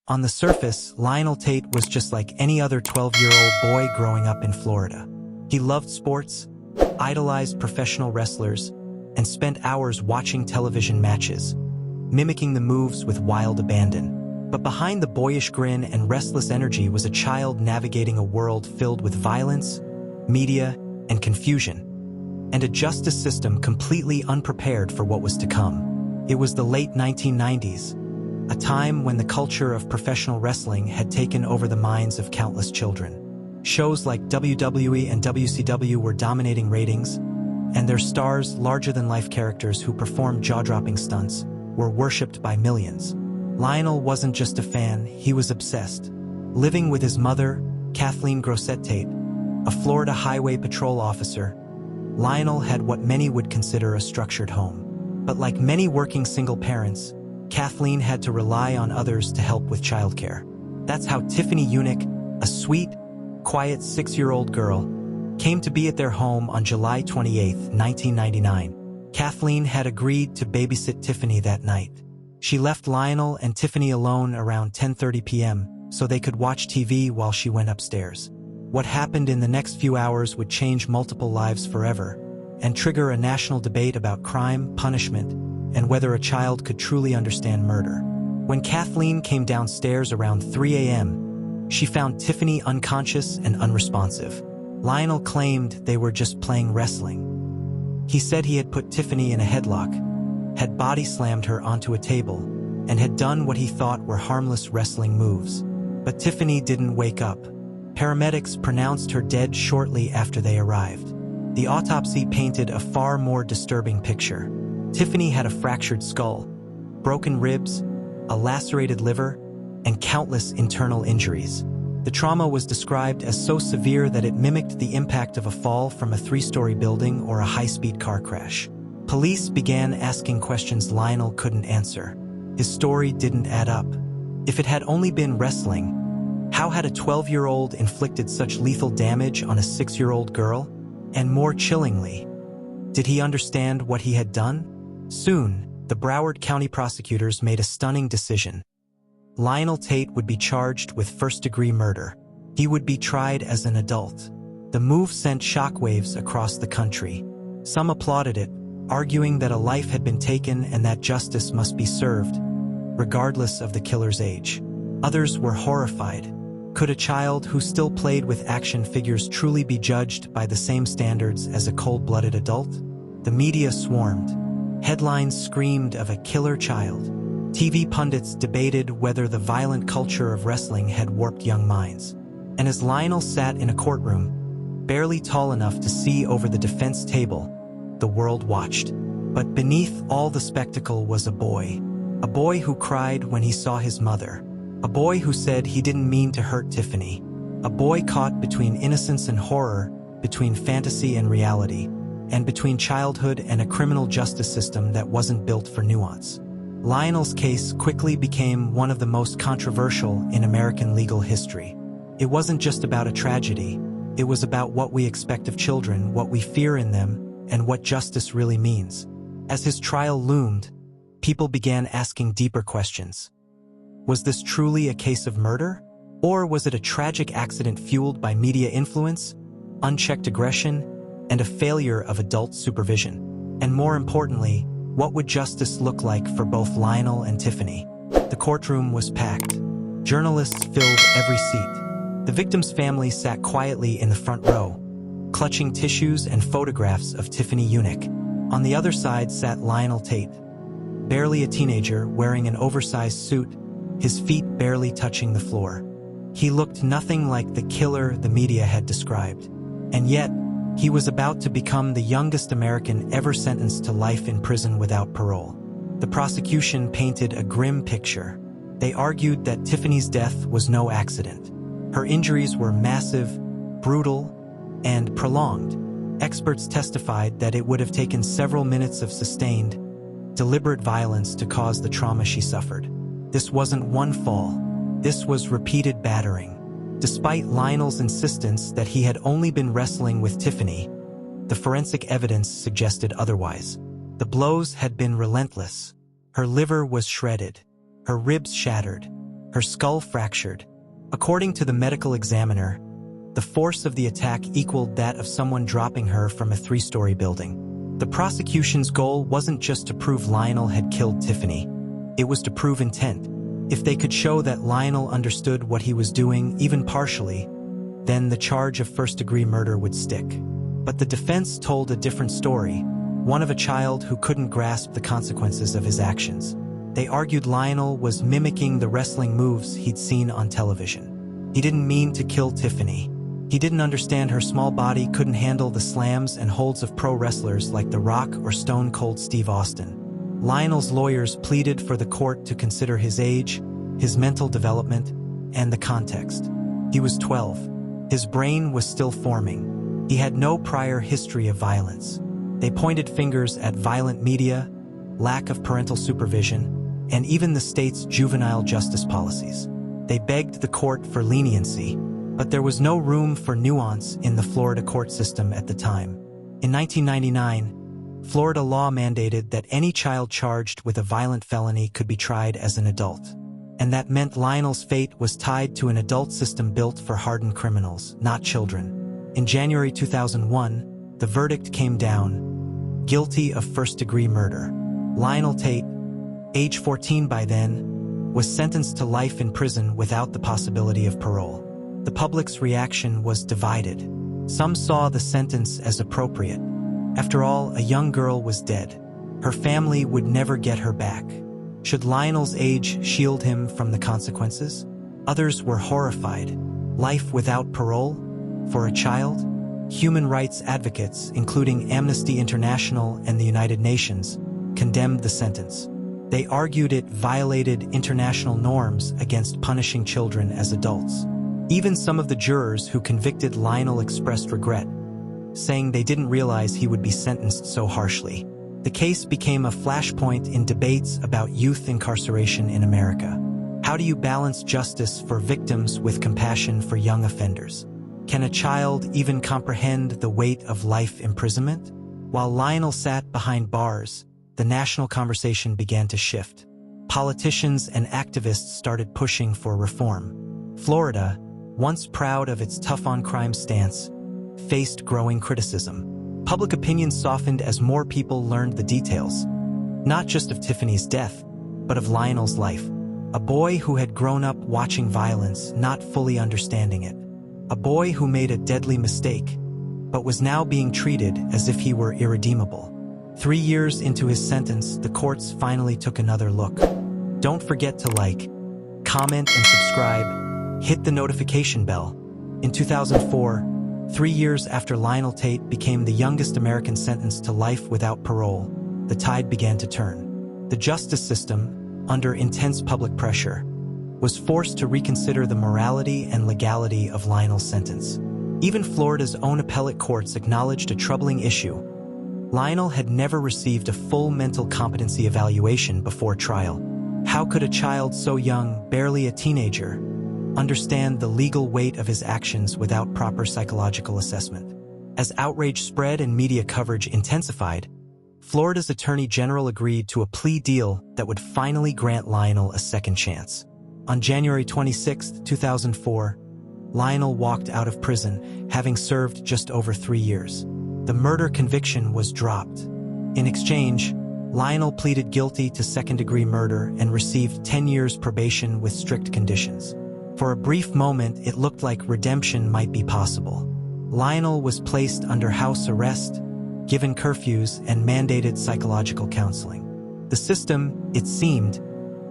On the surface, Lionel Tate was just like any other 12-year-old boy growing up in Florida. He loved sports, idolized professional wrestlers, and spent hours watching television matches, mimicking the moves with wild abandon. But behind the boyish grin and restless energy was a child navigating a world filled with violence, media, and confusion, and a justice system completely unprepared for what was to come. It was the late 1990s, a time when the culture of professional wrestling had taken over the minds of countless children. Shows like WWE and WCW were dominating ratings, and their stars, larger-than-life characters who performed jaw-dropping stunts, were worshipped by millions. Lionel wasn't just a fan, he was obsessed. Living with his mother, Kathleen Grosset Tate, a Florida Highway Patrol officer, Lionel had what many would consider a structured home. But like many working single parents, Kathleen had to rely on others to help with childcare. That's how Tiffany Unick, a sweet, quiet 6-year-old girl, came to be at their home on July 28, 1999. Kathleen had agreed to babysit Tiffany that night. She left Lionel and Tiffany alone around 10:30 p.m. so they could watch TV while she went upstairs. What happened in the next few hours would change multiple lives forever and trigger a national debate about crime, punishment, and whether a child could truly understand murder. When Kathleen came downstairs around 3 a.m., she found Tiffany unconscious and unresponsive. Lionel claimed they were just playing wrestling. He said he had put Tiffany in a headlock, had body slammed her onto a table, and had done what he thought were harmless wrestling moves. But Tiffany didn't wake up. Paramedics pronounced her dead shortly after they arrived. The autopsy painted a far more disturbing picture. Tiffany had a fractured skull, broken ribs, a lacerated liver, and countless internal injuries. The trauma was described as so severe that it mimicked the impact of a fall from a 3-story building or a high-speed car crash. Police began asking questions Lionel couldn't answer. His story didn't add up. If it had only been wrestling, how had a 12-year-old inflicted such lethal damage on a 6-year-old girl? And more chillingly, did he understand what he had done? Soon, the Broward County prosecutors made a stunning decision. Lionel Tate would be charged with first-degree murder. He would be tried as an adult. The move sent shockwaves across the country. Some applauded it, arguing that a life had been taken and that justice must be served, regardless of the killer's age. Others were horrified. Could a child who still played with action figures truly be judged by the same standards as a cold-blooded adult? The media swarmed. Headlines screamed of a killer child. TV pundits debated whether the violent culture of wrestling had warped young minds. And as Lionel sat in a courtroom, barely tall enough to see over the defense table, the world watched. But beneath all the spectacle was a boy who cried when he saw his mother, a boy who said he didn't mean to hurt Tiffany, a boy caught between innocence and horror, between fantasy and reality, and between childhood and a criminal justice system that wasn't built for nuance. Lionel's case quickly became one of the most controversial in American legal history. It wasn't just about a tragedy. It was about what we expect of children, what we fear in them, and what justice really means. As his trial loomed, people began asking deeper questions. Was this truly a case of murder? Or was it a tragic accident fueled by media influence, unchecked aggression, and a failure of adult supervision? And more importantly, what would justice look like for both Lionel and Tiffany? The courtroom was packed. Journalists filled every seat. The victim's family sat quietly in the front row, clutching tissues and photographs of Tiffany Unick. On the other side sat Lionel Tate, barely a teenager wearing an oversized suit, his feet barely touching the floor. He looked nothing like the killer the media had described. And yet, he was about to become the youngest American ever sentenced to life in prison without parole. The prosecution painted a grim picture. They argued that Tiffany's death was no accident. Her injuries were massive, brutal, and prolonged. Experts testified that it would have taken several minutes of sustained, deliberate violence to cause the trauma she suffered. This wasn't one fall. This was repeated battering. Despite Lionel's insistence that he had only been wrestling with Tiffany, the forensic evidence suggested otherwise. The blows had been relentless. Her liver was shredded, her ribs shattered, her skull fractured. According to the medical examiner, the force of the attack equaled that of someone dropping her from a 3-story building. The prosecution's goal wasn't just to prove Lionel had killed Tiffany. It was to prove intent. If they could show that Lionel understood what he was doing, even partially, then the charge of first-degree murder would stick. But the defense told a different story, one of a child who couldn't grasp the consequences of his actions. They argued Lionel was mimicking the wrestling moves he'd seen on television. He didn't mean to kill Tiffany. He didn't understand her small body couldn't handle the slams and holds of pro wrestlers like The Rock or Stone Cold Steve Austin. Lionel's lawyers pleaded for the court to consider his age, his mental development, and the context. He was 12. His brain was still forming. He had no prior history of violence. They pointed fingers at violent media, lack of parental supervision, and even the state's juvenile justice policies. They begged the court for leniency, but there was no room for nuance in the Florida court system at the time. In 1999, Florida law mandated that any child charged with a violent felony could be tried as an adult. And that meant Lionel's fate was tied to an adult system built for hardened criminals, not children. In January 2001, the verdict came down: guilty of first-degree murder. Lionel Tate, age 14 by then, was sentenced to life in prison without the possibility of parole. The public's reaction was divided. Some saw the sentence as appropriate. After all, a young girl was dead. Her family would never get her back. Should Lionel's age shield him from the consequences? Others were horrified. Life without parole? For a child? Human rights advocates, including Amnesty International and the United Nations, condemned the sentence. They argued it violated international norms against punishing children as adults. Even some of the jurors who convicted Lionel expressed regret, saying they didn't realize he would be sentenced so harshly. The case became a flashpoint in debates about youth incarceration in America. How do you balance justice for victims with compassion for young offenders? Can a child even comprehend the weight of life imprisonment? While Lionel sat behind bars, the national conversation began to shift. Politicians and activists started pushing for reform. Florida, once proud of its tough-on-crime stance, faced growing criticism. Public opinion softened as more people learned the details, not just of Tiffany's death, but of Lionel's life. A boy who had grown up watching violence, not fully understanding it. A boy who made a deadly mistake, but was now being treated as if he were irredeemable. 3 years into his sentence, the courts finally took another look. Don't forget to like, comment, and subscribe. Hit the notification bell. In 2004, 3 years after Lionel Tate became the youngest American sentenced to life without parole, the tide began to turn. The justice system, under intense public pressure, was forced to reconsider the morality and legality of Lionel's sentence. Even Florida's own appellate courts acknowledged a troubling issue. Lionel had never received a full mental competency evaluation before trial. How could a child so young, barely a teenager, understand the legal weight of his actions without proper psychological assessment? As outrage spread and media coverage intensified, Florida's Attorney General agreed to a plea deal that would finally grant Lionel a second chance. On January 26, 2004, Lionel walked out of prison, having served just over 3 years. The murder conviction was dropped. In exchange, Lionel pleaded guilty to second-degree murder and received 10 years probation with strict conditions. For a brief moment, it looked like redemption might be possible. Lionel was placed under house arrest, given curfews, and mandated psychological counseling. The system, it seemed,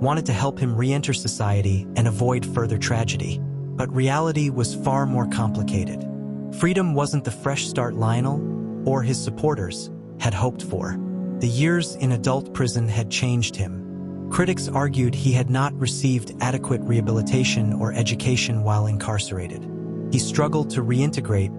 wanted to help him re-enter society and avoid further tragedy. But reality was far more complicated. Freedom wasn't the fresh start Lionel, or his supporters, had hoped for. The years in adult prison had changed him. Critics argued he had not received adequate rehabilitation or education while incarcerated. He struggled to reintegrate,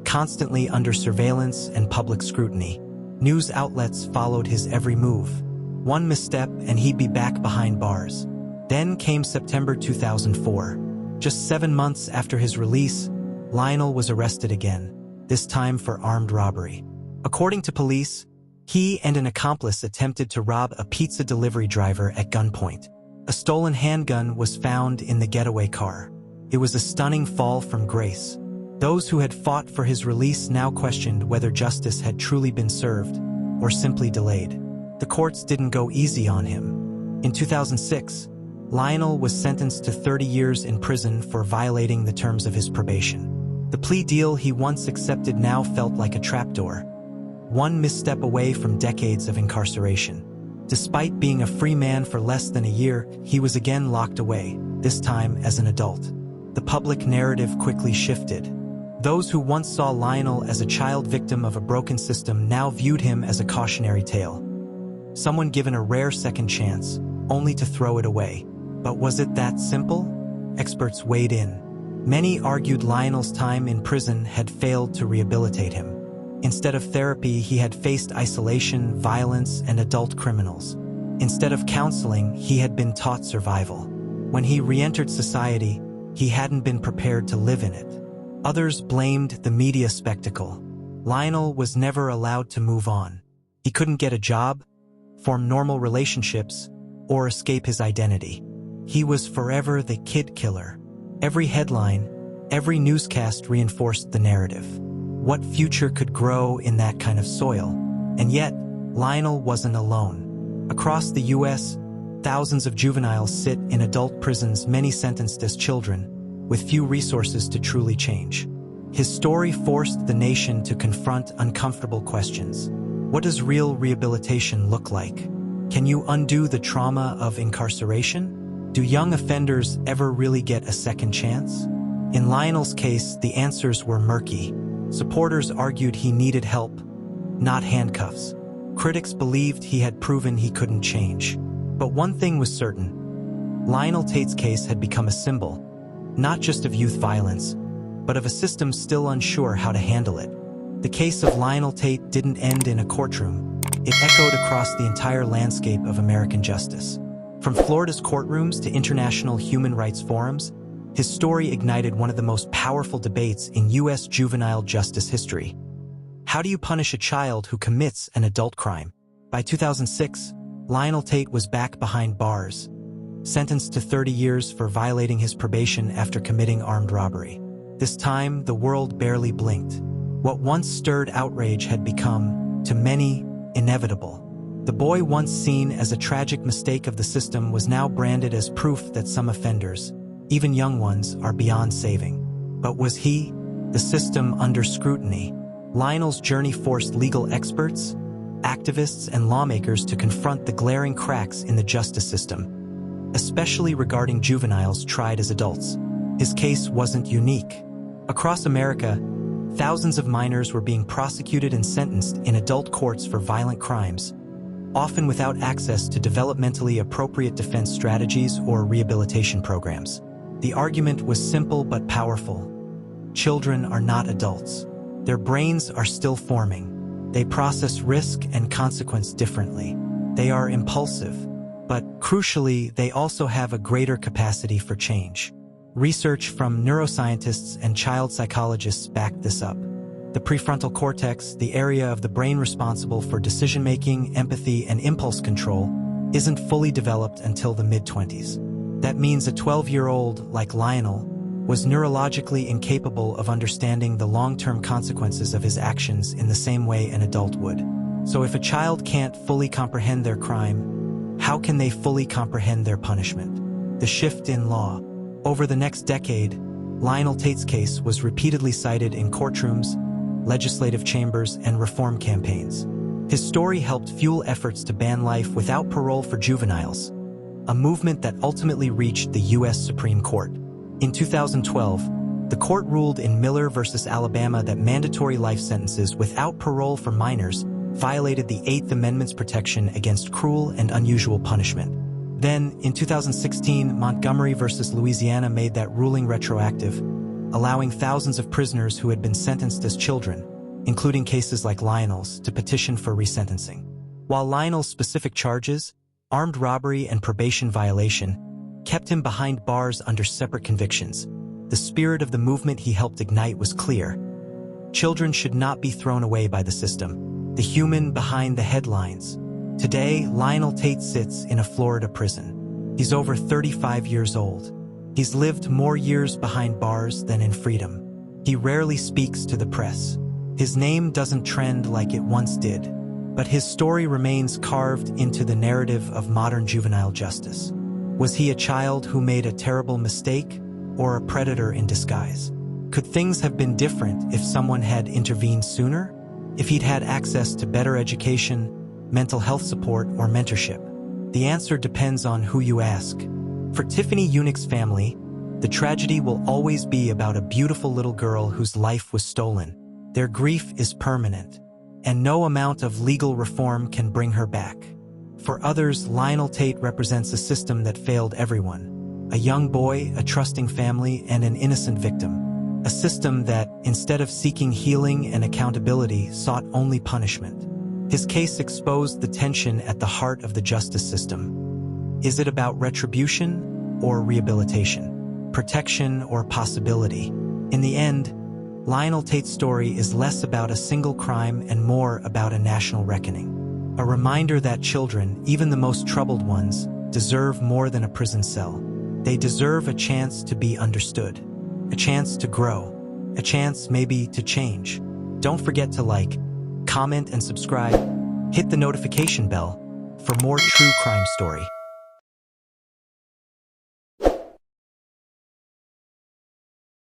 constantly under surveillance and public scrutiny. News outlets followed his every move. One misstep and he'd be back behind bars. Then came September 2004. Just 7 months after his release, Lionel was arrested again, this time for armed robbery. According to police, he and an accomplice attempted to rob a pizza delivery driver at gunpoint. A stolen handgun was found in the getaway car. It was a stunning fall from grace. Those who had fought for his release now questioned whether justice had truly been served or simply delayed. The courts didn't go easy on him. In 2006, Lionel was sentenced to 30 years in prison for violating the terms of his probation. The plea deal he once accepted now felt like a trapdoor, one misstep away from decades of incarceration. Despite being a free man for less than a year, he was again locked away, this time as an adult. The public narrative quickly shifted. Those who once saw Lionel as a child victim of a broken system now viewed him as a cautionary tale. Someone given a rare second chance, only to throw it away. But was it that simple? Experts weighed in. Many argued Lionel's time in prison had failed to rehabilitate him. Instead of therapy, he had faced isolation, violence, and adult criminals. Instead of counseling, he had been taught survival. When he re-entered society, he hadn't been prepared to live in it. Others blamed the media spectacle. Lionel was never allowed to move on. He couldn't get a job, form normal relationships, or escape his identity. He was forever the kid killer. Every headline, every newscast reinforced the narrative. What future could grow in that kind of soil? And yet, Lionel wasn't alone. Across the U.S., thousands of juveniles sit in adult prisons, many sentenced as children, with few resources to truly change. His story forced the nation to confront uncomfortable questions. What does real rehabilitation look like? Can you undo the trauma of incarceration? Do young offenders ever really get a second chance? In Lionel's case, the answers were murky. Supporters argued he needed help, not handcuffs. Critics believed he had proven he couldn't change. But one thing was certain. Lionel Tate's case had become a symbol, not just of youth violence, but of a system still unsure how to handle it. The case of Lionel Tate didn't end in a courtroom. It echoed across the entire landscape of American justice. From Florida's courtrooms to international human rights forums, his story ignited one of the most powerful debates in U.S. juvenile justice history. How do you punish a child who commits an adult crime? By 2006, Lionel Tate was back behind bars, sentenced to 30 years for violating his probation after committing armed robbery. This time, the world barely blinked. What once stirred outrage had become, to many, inevitable. The boy once seen as a tragic mistake of the system was now branded as proof that some offenders, even young ones, are beyond saving. But was he, the system, under scrutiny? Lionel's journey forced legal experts, activists, and lawmakers to confront the glaring cracks in the justice system, especially regarding juveniles tried as adults. His case wasn't unique. Across America, thousands of minors were being prosecuted and sentenced in adult courts for violent crimes, often without access to developmentally appropriate defense strategies or rehabilitation programs. The argument was simple but powerful. Children are not adults. Their brains are still forming. They process risk and consequence differently. They are impulsive, but crucially, they also have a greater capacity for change. Research from neuroscientists and child psychologists backed this up. The prefrontal cortex, the area of the brain responsible for decision-making, empathy, and impulse control, isn't fully developed until the mid-20s. That means a 12-year-old, like Lionel, was neurologically incapable of understanding the long-term consequences of his actions in the same way an adult would. So if a child can't fully comprehend their crime, how can they fully comprehend their punishment? The shift in law. Over the next decade, Lionel Tate's case was repeatedly cited in courtrooms, legislative chambers, and reform campaigns. His story helped fuel efforts to ban life without parole for juveniles, a movement that ultimately reached the U.S. Supreme Court. In 2012, the court ruled in Miller v. Alabama that mandatory life sentences without parole for minors violated the Eighth Amendment's protection against cruel and unusual punishment. Then, in 2016, Montgomery v. Louisiana made that ruling retroactive, allowing thousands of prisoners who had been sentenced as children, including cases like Lionel's, to petition for resentencing. While Lionel's specific charges, armed robbery and probation violation, kept him behind bars under separate convictions, the spirit of the movement he helped ignite was clear. Children should not be thrown away by the system, the human behind the headlines. Today, Lionel Tate sits in a Florida prison. He's over 35 years old. He's lived more years behind bars than in freedom. He rarely speaks to the press. His name doesn't trend like it once did, but his story remains carved into the narrative of modern juvenile justice. Was he a child who made a terrible mistake, or a predator in disguise? Could things have been different if someone had intervened sooner? If he'd had access to better education, mental health support, or mentorship? The answer depends on who you ask. For Tiffany Unick's family, the tragedy will always be about a beautiful little girl whose life was stolen. Their grief is permanent, and no amount of legal reform can bring her back. For others, Lionel Tate represents a system that failed everyone. A young boy, a trusting family, and an innocent victim. A system that, instead of seeking healing and accountability, sought only punishment. His case exposed the tension at the heart of the justice system. Is it about retribution or rehabilitation? Protection or possibility? In the end, Lionel Tate's story is less about a single crime and more about a national reckoning. A reminder that children, even the most troubled ones, deserve more than a prison cell. They deserve a chance to be understood, a chance to grow, a chance maybe to change. Don't forget to like, comment, and subscribe. Hit the notification bell for more true crime story.